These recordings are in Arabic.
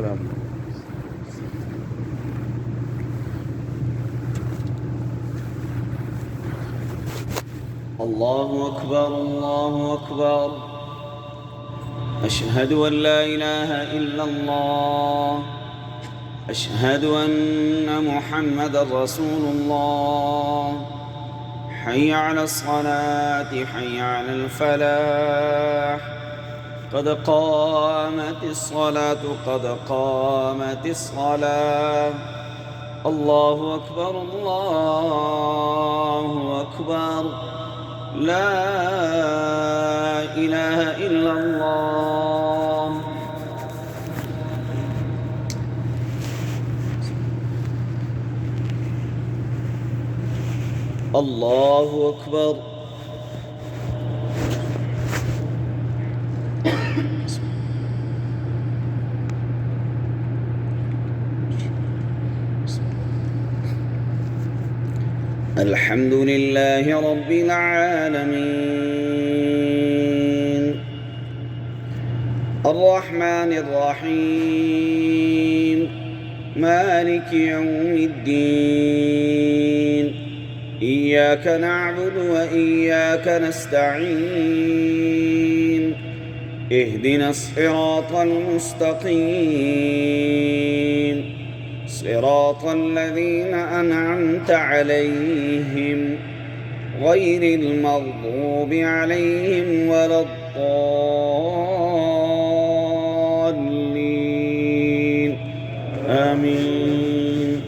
السلام. الله أكبر الله أكبر. أشهد أن لا إله إلا الله. أشهد أن محمدًا رسول الله. حي على الصلاة حي على الفلاح. قد قامت الصلاة قد قامت الصلاة. الله أكبر الله أكبر. لا إله إلا الله. الله أكبر. الحمد لله رب العالمين الرحمن الرحيم مالك يوم الدين. إياك نعبد وإياك نستعين. اهدنا الصراط المستقيم صراط الذين أنعمت عليهم غير المغضوب عليهم ولا الضالين. آمين.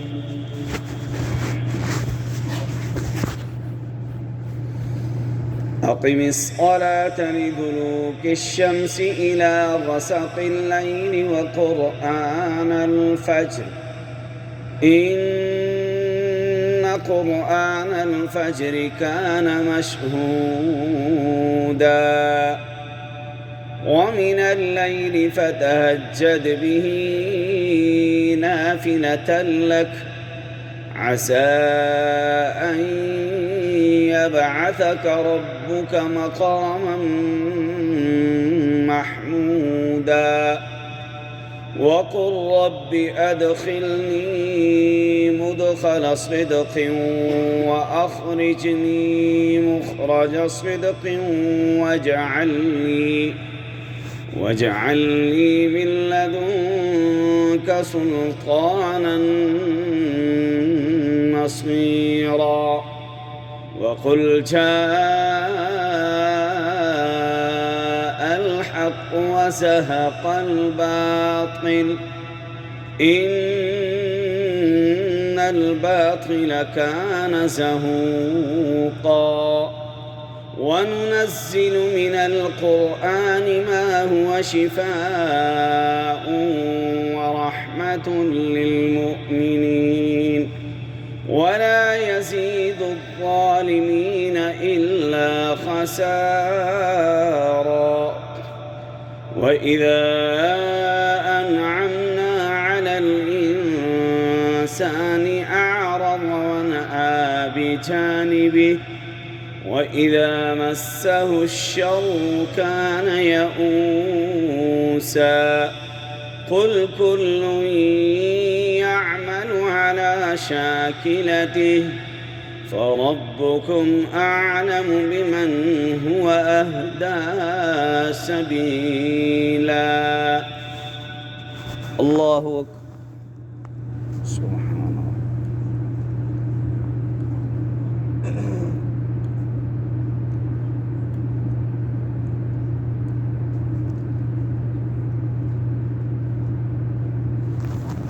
أقم الصلاة لدلوك الشمس إلى غسق الليل وقرآن الفجر إن قرآن الفجر كان مشهودا. ومن الليل فتهجد به نافلة لك عسى أن يبعثك ربك مقاما محمودا. وقل رب أدخلني مدخل صدق وأخرجني مخرج صدق واجعل لي من لدنك سلطانا نصيرا. وقل جاء الحق وزهق الباطل إن الباطل كان زهوقا. وننزل من القرآن ما هو شفاء ورحمة للمؤمنين ولا يزيد الظالمين إلا خسارا. وإذا أنعمنا على الإنسان أعرض ونأى بجانبه وإذا مسه الشر كان يئوسا. قل كل يعمل على شاكلته فربكم أعلم بمن هو أهدى سبيلا. الله أكبر. سبحان الله.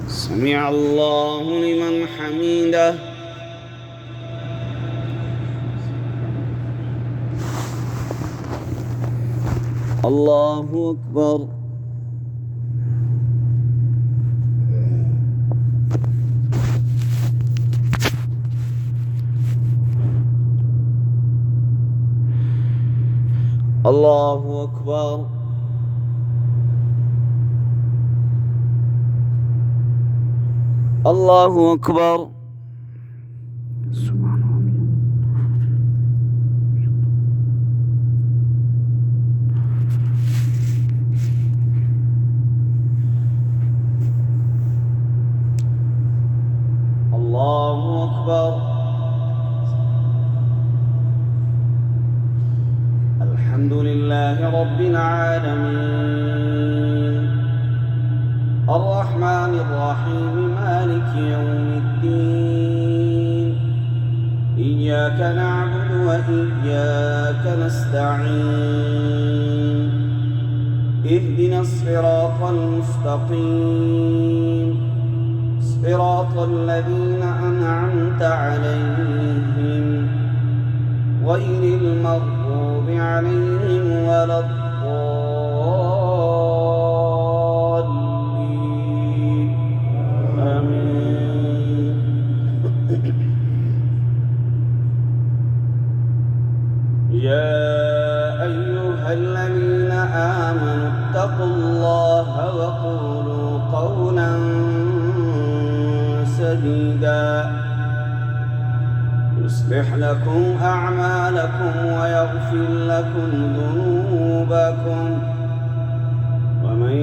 سمع الله لمن حمده. الله أكبر. الله أكبر. الله أكبر. سبحان الله. الحمد لله رب العالمين الرحمن الرحيم مالك يوم الدين إياك نعبد وإياك نستعين اهدنا الصراط المستقيم صراط الذين أنعمت عليهم غير المغضوب عليهم ولا الضالين آمين. يا أيها الذين آمنوا اتقوا الله وقولوا قولا سديدا يصلح لكم أعمالكم ويغفر لكم ذنوبكم ومن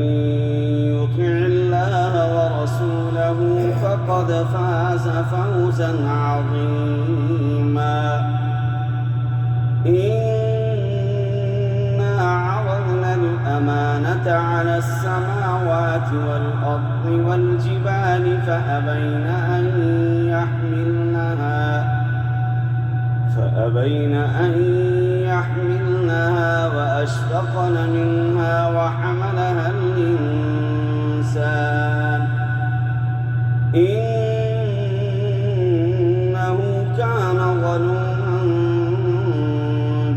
يطع الله ورسوله فقد فاز فوزا عظيما. إنا عرضنا الأمانة على السماوات والأرض والجبال فأبين أن يحملنها وأشفقن منها وحملها الإنسان إنه كان ظلوما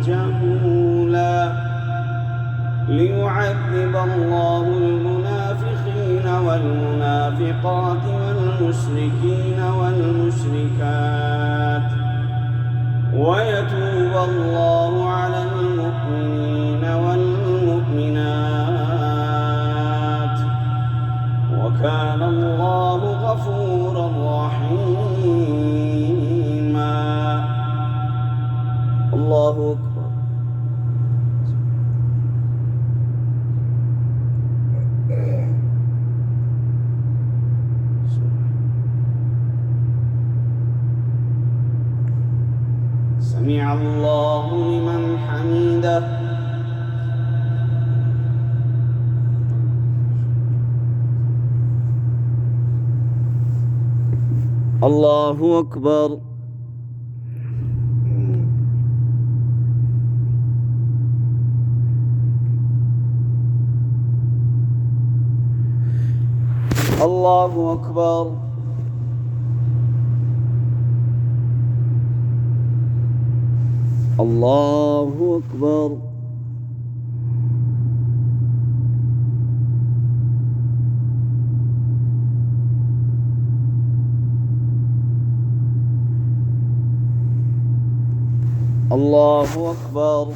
جهولا. ليعذب الله المنافقين والمنافقات والمشركين والمشركات ويتوب الله على المؤمنين والمؤمنات وكان الله غفورا رحيما. الله أكبر. سمع الله لمن حمده. الله أكبر. الله أكبر. الله أكبر. الله أكبر.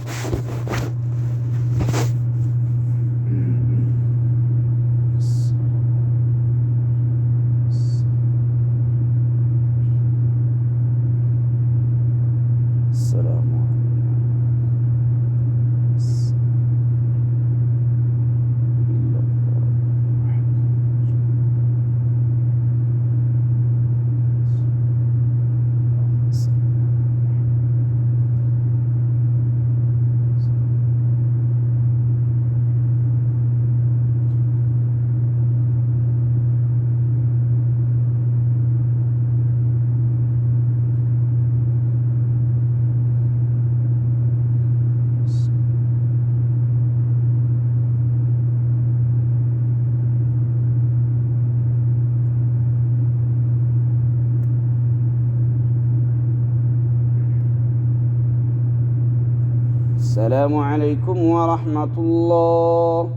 السلام عليكم ورحمة الله.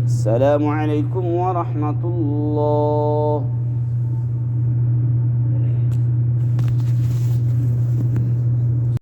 السلام عليكم ورحمة الله.